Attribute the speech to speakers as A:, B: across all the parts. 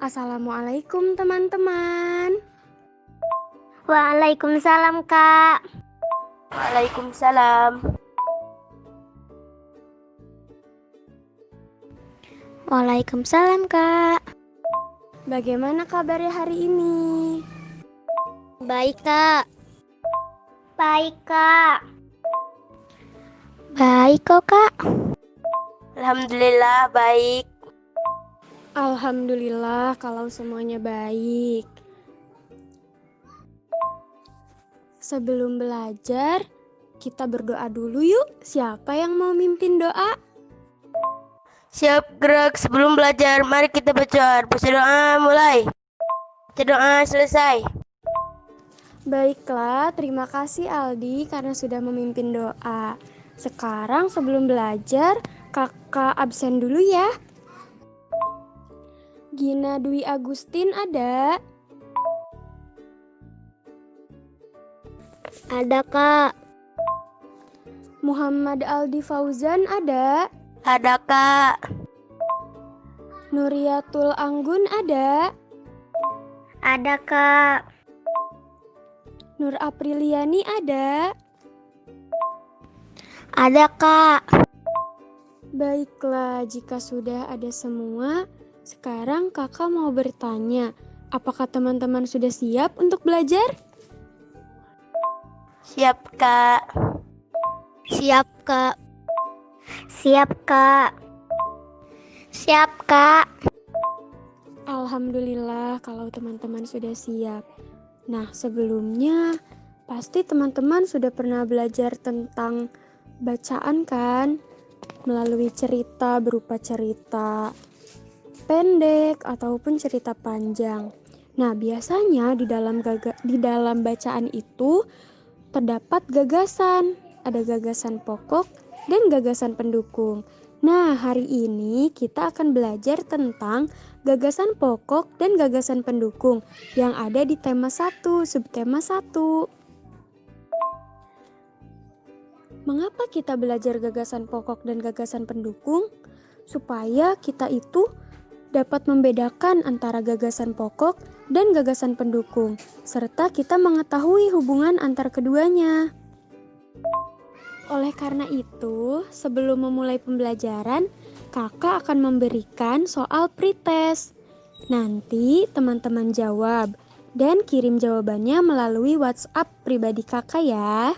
A: Assalamualaikum teman-teman.
B: Waalaikumsalam, Kak.
C: Waalaikumsalam.
B: Waalaikumsalam, Kak.
A: Bagaimana kabarnya hari ini?
B: Baik, Kak. Baik, Kak. Baik kok, Kak.
C: Alhamdulillah baik.
A: Alhamdulillah kalau semuanya baik. Sebelum belajar, kita berdoa dulu yuk. Siapa yang mau mimpin doa?
C: Siap gerak sebelum belajar. Mari kita baca. Baca doa mulai. Baca doa selesai.
A: Baiklah, terima kasih Aldi karena sudah memimpin doa. Sekarang sebelum belajar, kakak absen dulu ya. Gina Dwi Agustin ada?
B: Ada, Kak.
A: Muhammad Aldi Fauzan ada?
C: Ada Kak.
A: Nuriatul Anggun ada?
B: Ada, Kak.
A: Nur Apriliani ada?
B: Ada, Kak.
A: Baiklah, jika sudah ada semua, sekarang kakak mau bertanya, apakah teman-teman sudah siap untuk belajar?
C: Siap Kak.
B: Siap, Kak. Siap, Kak. Siap, Kak.
A: Alhamdulillah kalau teman-teman sudah siap. Nah, sebelumnya pasti teman-teman sudah pernah belajar tentang bacaan kan? Melalui cerita berupa cerita pendek ataupun cerita panjang. Nah, biasanya di dalam bacaan itu terdapat gagasan. Ada gagasan pokok dan gagasan pendukung. Nah, hari ini kita akan belajar tentang gagasan pokok dan gagasan pendukung yang ada di tema 1, subtema 1. Mengapa kita belajar gagasan pokok dan gagasan pendukung? Supaya kita itu dapat membedakan antara gagasan pokok dan gagasan pendukung, serta kita mengetahui hubungan antar keduanya. Oleh karena itu, sebelum memulai pembelajaran, kakak akan memberikan soal pretest. Nanti teman-teman jawab dan kirim jawabannya melalui WhatsApp pribadi kakak ya.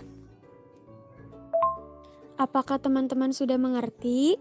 A: Apakah teman-teman sudah mengerti?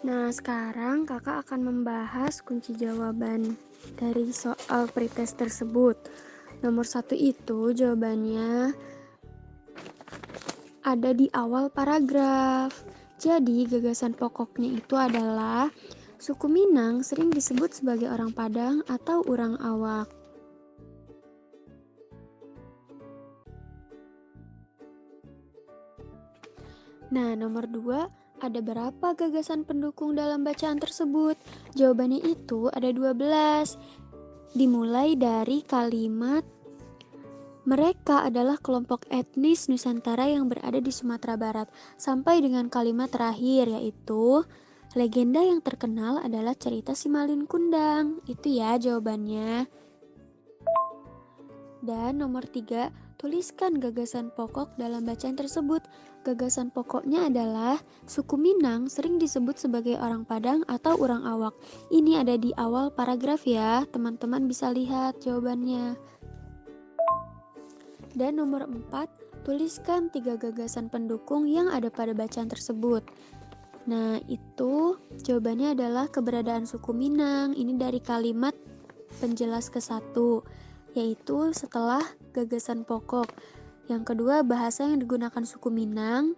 A: Nah, sekarang kakak akan membahas kunci jawaban dari soal pretest tersebut. Nomor 1 itu jawabannya ada di awal paragraf. Jadi, gagasan pokoknya itu adalah suku Minang sering disebut sebagai orang Padang atau orang awak. Nah, nomor 2, ada berapa gagasan pendukung dalam bacaan tersebut? Jawabannya itu ada 12. Dimulai dari kalimat mereka adalah kelompok etnis Nusantara yang berada di Sumatera Barat sampai dengan kalimat terakhir yaitu legenda yang terkenal adalah cerita Simalin Kundang. Itu ya jawabannya. Dan nomor 3, Tuliskan gagasan pokok dalam bacaan tersebut. Gagasan pokoknya adalah suku Minang sering disebut sebagai orang Padang atau orang Awak. Ini ada di awal paragraf ya, teman-teman bisa lihat jawabannya. Dan nomor 4, tuliskan 3 gagasan pendukung yang ada pada bacaan tersebut. Nah, itu jawabannya adalah keberadaan suku Minang. Ini dari kalimat penjelas ke-1, yaitu setelah gagasan pokok. Yang kedua, bahasa yang digunakan suku Minang.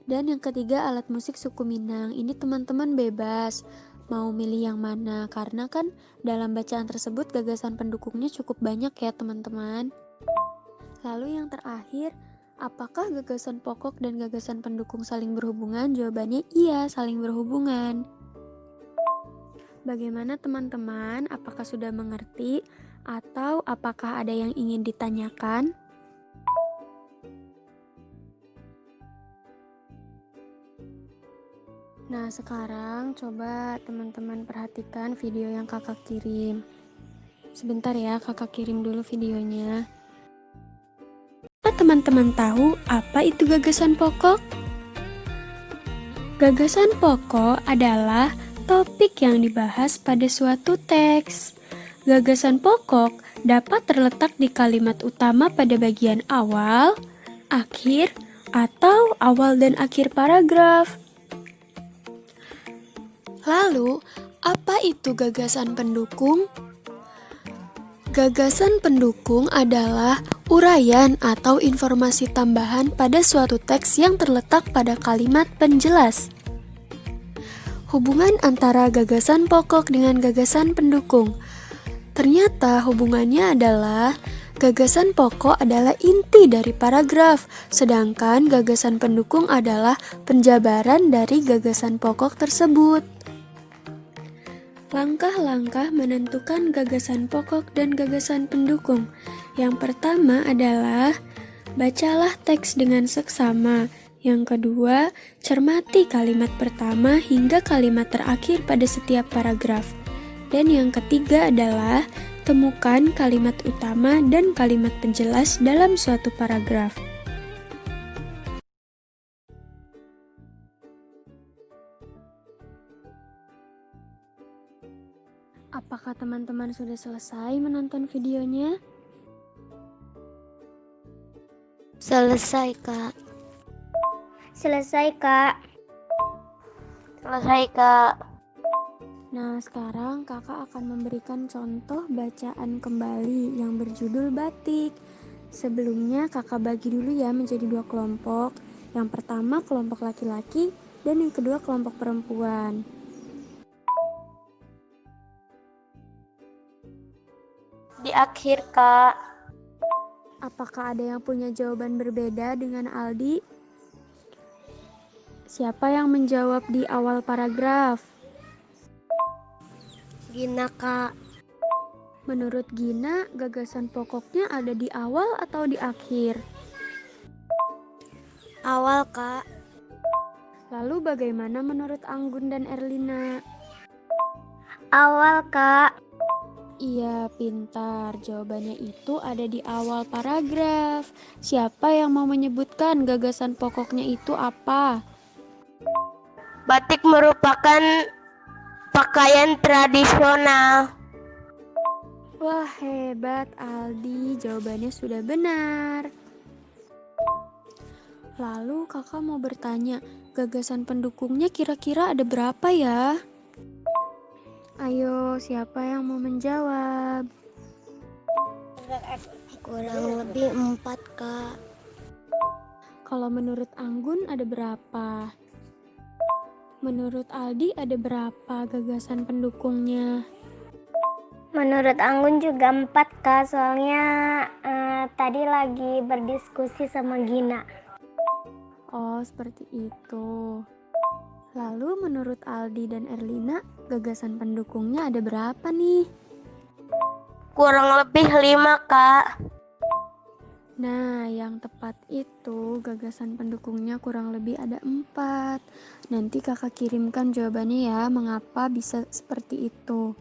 A: Dan yang ketiga, alat musik suku Minang. Ini teman-teman bebas mau milih yang mana, karena kan dalam bacaan tersebut gagasan pendukungnya cukup banyak ya teman-teman. Lalu yang terakhir, apakah gagasan pokok dan gagasan pendukung saling berhubungan? Jawabannya iya, saling berhubungan. Bagaimana teman-teman? Apakah sudah mengerti atau apakah ada yang ingin ditanyakan? Nah, sekarang coba teman-teman perhatikan video yang kakak kirim. Sebentar ya, kakak kirim dulu videonya. Teman-teman tahu apa itu gagasan pokok? Gagasan pokok adalah topik yang dibahas pada suatu teks. Gagasan pokok dapat terletak di kalimat utama pada bagian awal, akhir, atau awal dan akhir paragraf. Lalu, apa itu gagasan pendukung? Gagasan pendukung adalah uraian atau informasi tambahan pada suatu teks yang terletak pada kalimat penjelas. Hubungan antara gagasan pokok dengan gagasan pendukung. Ternyata hubungannya adalah gagasan pokok adalah inti dari paragraf, sedangkan gagasan pendukung adalah penjabaran dari gagasan pokok tersebut. Langkah-langkah menentukan gagasan pokok dan gagasan pendukung. Yang pertama adalah bacalah teks dengan seksama. Yang kedua, cermati kalimat pertama hingga kalimat terakhir pada setiap paragraf. Dan yang ketiga adalah temukan kalimat utama dan kalimat penjelas dalam suatu paragraf. Apakah teman-teman sudah selesai menonton videonya?
B: Selesai, Kak. Selesai, Kak.
C: Selesai, Kak.
A: Nah, sekarang kakak akan memberikan contoh bacaan kembali yang berjudul batik. Sebelumnya kakak bagi dulu ya menjadi 2 kelompok. Yang pertama kelompok laki-laki dan yang kedua kelompok perempuan.
C: Di akhir, Kak.
A: Apakah ada yang punya jawaban berbeda dengan Aldi? Siapa yang menjawab di awal paragraf?
B: Gina, Kak.
A: Menurut Gina, gagasan pokoknya ada di awal atau di akhir?
B: Awal, Kak.
A: Lalu bagaimana menurut Anggun dan Erlina?
B: Awal, Kak.
A: Iya, pintar. Jawabannya itu ada di awal paragraf. Siapa yang mau menyebutkan gagasan pokoknya itu apa?
C: Batik merupakan pakaian tradisional.
A: Wah, hebat Aldi. Jawabannya sudah benar. Lalu kakak mau bertanya, gagasan pendukungnya kira-kira ada berapa ya? Ayo, siapa yang mau menjawab?
B: Kurang lebih 4, Kak.
A: Kalau menurut Anggun ada berapa? Menurut Aldi ada berapa gagasan pendukungnya?
B: Menurut Anggun juga 4, Kak. Soalnya tadi lagi berdiskusi sama Gina.
A: Oh, seperti itu. Lalu menurut Aldi dan Erlina, gagasan pendukungnya ada berapa nih?
C: Kurang lebih 5, Kak.
A: Nah, yang tepat itu gagasan pendukungnya kurang lebih ada 4. Nanti kakak kirimkan jawabannya ya, mengapa bisa seperti itu.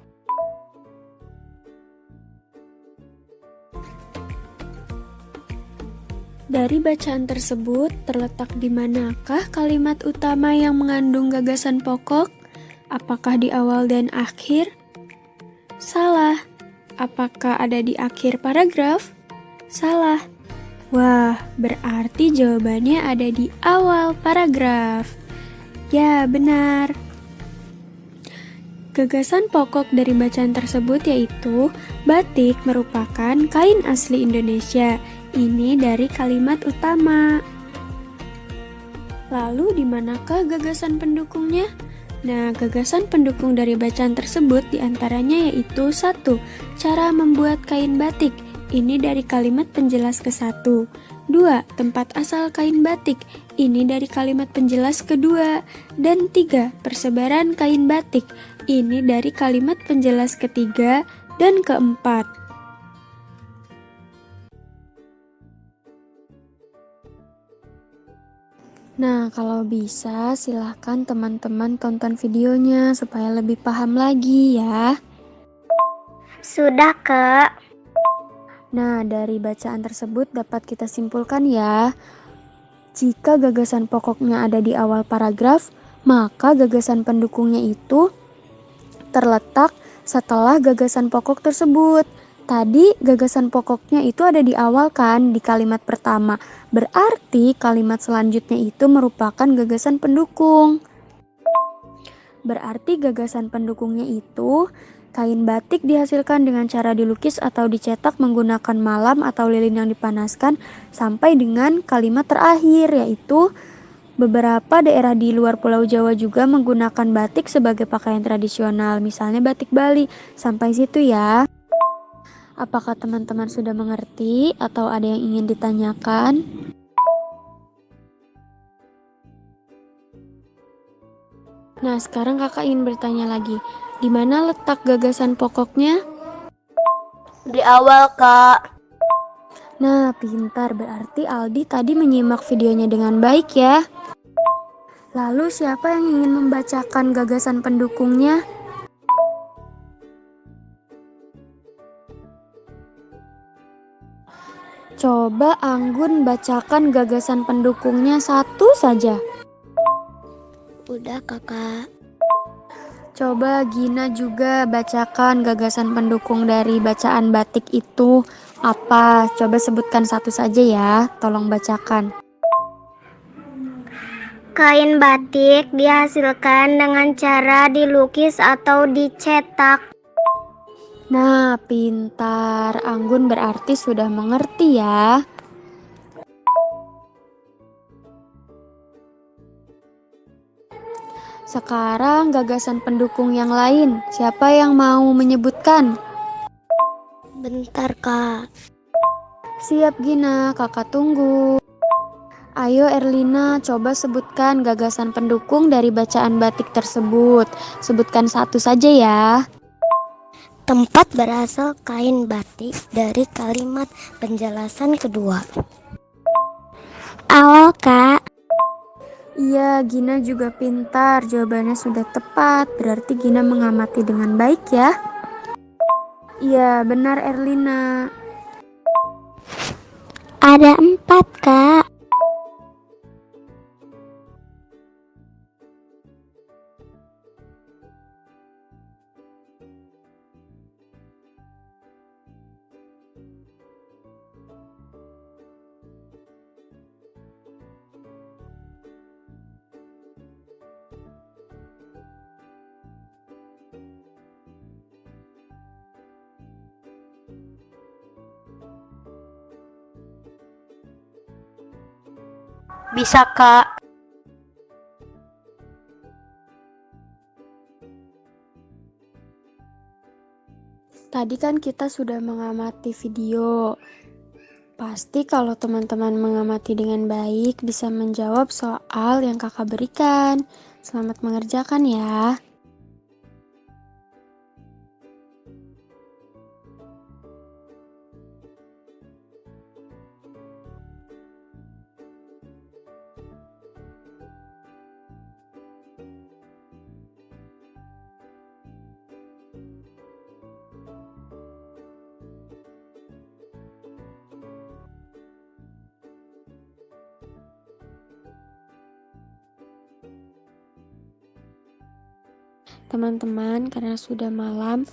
A: Dari bacaan tersebut, terletak di manakah kalimat utama yang mengandung gagasan pokok? Apakah di awal dan akhir? Salah. Apakah ada di akhir paragraf? Salah. Wah, berarti jawabannya ada di awal paragraf. Ya, benar. Gagasan pokok dari bacaan tersebut yaitu batik merupakan kain asli Indonesia. Ini dari kalimat utama. Lalu di manakah gagasan pendukungnya? Nah, gagasan pendukung dari bacaan tersebut diantaranya yaitu 1. Cara membuat kain batik. Ini dari kalimat penjelas ke-1. 2. Tempat asal kain batik. Ini dari kalimat penjelas kedua. Dan 3. Persebaran kain batik. Ini dari kalimat penjelas ketiga dan keempat. Nah, kalau bisa silahkan teman-teman tonton videonya supaya lebih paham lagi ya.
B: Sudah, Kak.
A: Nah, dari bacaan tersebut dapat kita simpulkan ya, jika gagasan pokoknya ada di awal paragraf, maka gagasan pendukungnya itu terletak setelah gagasan pokok tersebut. Tadi gagasan pokoknya itu ada di awal kan, di kalimat pertama. Berarti kalimat selanjutnya itu merupakan gagasan pendukung. Berarti gagasan pendukungnya itu kain batik dihasilkan dengan cara dilukis atau dicetak menggunakan malam atau lilin yang dipanaskan sampai dengan kalimat terakhir, yaitu beberapa daerah di luar Pulau Jawa juga menggunakan batik sebagai pakaian tradisional, misalnya batik Bali. Sampai situ ya. Apakah teman-teman sudah mengerti atau ada yang ingin ditanyakan? Nah, sekarang kakak ingin bertanya lagi. Di mana letak gagasan pokoknya?
C: Di awal, Kak.
A: Nah, pintar. Berarti Aldi tadi menyimak videonya dengan baik ya. Lalu siapa yang ingin membacakan gagasan pendukungnya? Coba Anggun bacakan gagasan pendukungnya satu saja.
C: Udah, Kakak.
A: Coba Gina juga bacakan gagasan pendukung dari bacaan batik itu apa? Coba sebutkan satu saja ya, tolong bacakan.
B: Kain batik dihasilkan dengan cara dilukis atau dicetak.
A: Nah, pintar. Anggun berarti sudah mengerti ya. Sekarang gagasan pendukung yang lain. Siapa yang mau menyebutkan?
C: Bentar, Kak.
A: Siap Gina, kakak tunggu. Ayo Erlina, coba sebutkan gagasan pendukung dari bacaan batik tersebut. Sebutkan satu saja ya.
C: Tempat berasal kain batik dari kalimat penjelasan kedua.
B: Awal, Kak.
A: Iya, Gina juga pintar. Jawabannya sudah tepat. Berarti Gina mengamati dengan baik ya. Iya, benar Erlina.
B: Ada 4, Kak.
C: Bisa, Kak.
A: Tadi kan kita sudah mengamati video. Pasti kalau teman-teman mengamati dengan baik bisa menjawab soal yang kakak berikan. Selamat mengerjakan ya. teman-teman karena sudah malam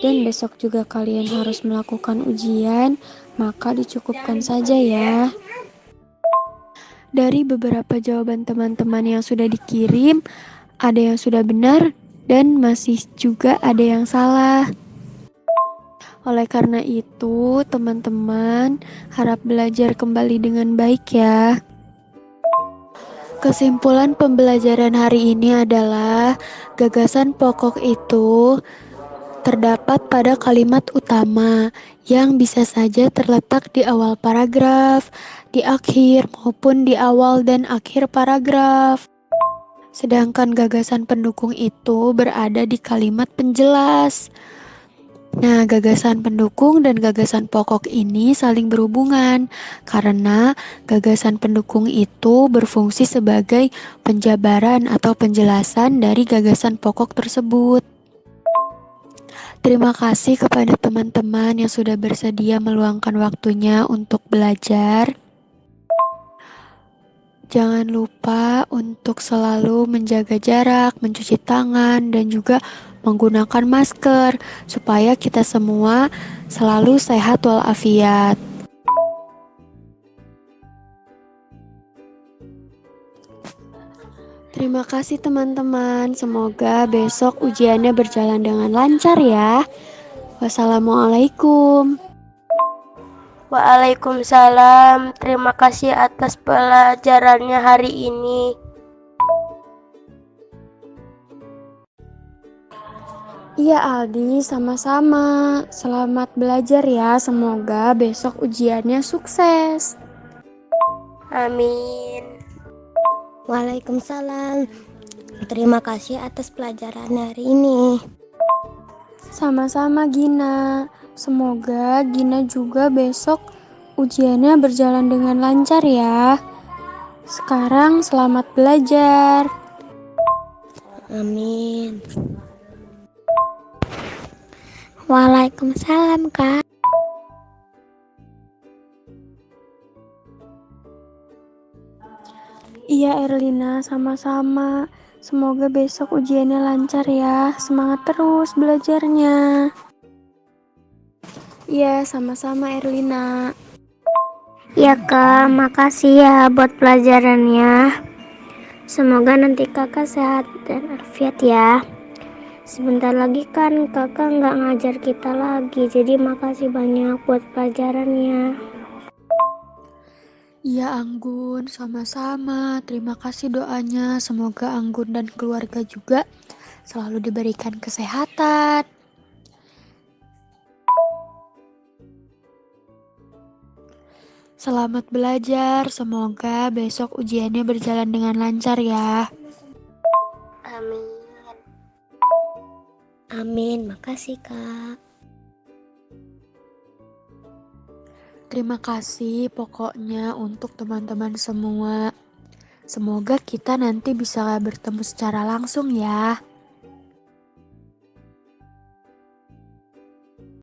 A: dan besok juga kalian harus melakukan ujian, maka dicukupkan saja ya. Dari beberapa jawaban teman-teman yang sudah dikirim, ada yang sudah benar dan masih juga ada yang salah. Oleh karena itu, teman-teman harap belajar kembali dengan baik ya. Kesimpulan pembelajaran hari ini adalah gagasan pokok itu terdapat pada kalimat utama yang bisa saja terletak di awal paragraf, di akhir maupun di awal dan akhir paragraf. Sedangkan gagasan pendukung itu berada di kalimat penjelas. Nah, gagasan pendukung dan gagasan pokok ini saling berhubungan karena gagasan pendukung itu berfungsi sebagai penjabaran atau penjelasan dari gagasan pokok tersebut. Terima kasih kepada teman-teman yang sudah bersedia meluangkan waktunya untuk belajar. Jangan lupa untuk selalu menjaga jarak, mencuci tangan, dan juga menggunakan masker supaya kita semua selalu sehat walafiat. Terima kasih teman-teman, semoga besok ujiannya berjalan dengan lancar ya. Wassalamualaikum.
C: Waalaikumsalam. Terima kasih atas pelajarannya hari ini.
A: Iya Aldi, sama-sama. Selamat belajar ya, semoga besok ujiannya sukses.
C: Amin.
B: Waalaikumsalam. Terima kasih atas pelajaran hari ini.
A: Sama-sama Gina. Semoga Gina juga besok ujiannya berjalan dengan lancar ya. Sekarang selamat belajar.
B: Amin. Waalaikumsalam, Kak.
A: Iya Erlina, sama-sama. Semoga besok ujiannya lancar ya. Semangat terus belajarnya. Iya, sama-sama Erlina.
B: Ya Kak, makasih ya buat pelajarannya. Semoga nanti kakak sehat dan afiat ya. Sebentar lagi kan kakak nggak ngajar kita lagi, jadi makasih banyak buat pelajarannya.
A: Iya Anggun, sama-sama. Terima kasih doanya. Semoga Anggun dan keluarga juga selalu diberikan kesehatan. Selamat belajar. Semoga besok ujiannya berjalan dengan lancar ya.
C: Amin.
B: Amin, makasih Kak.
A: Terima kasih pokoknya untuk teman-teman semua. Semoga kita nanti bisa bertemu secara langsung ya.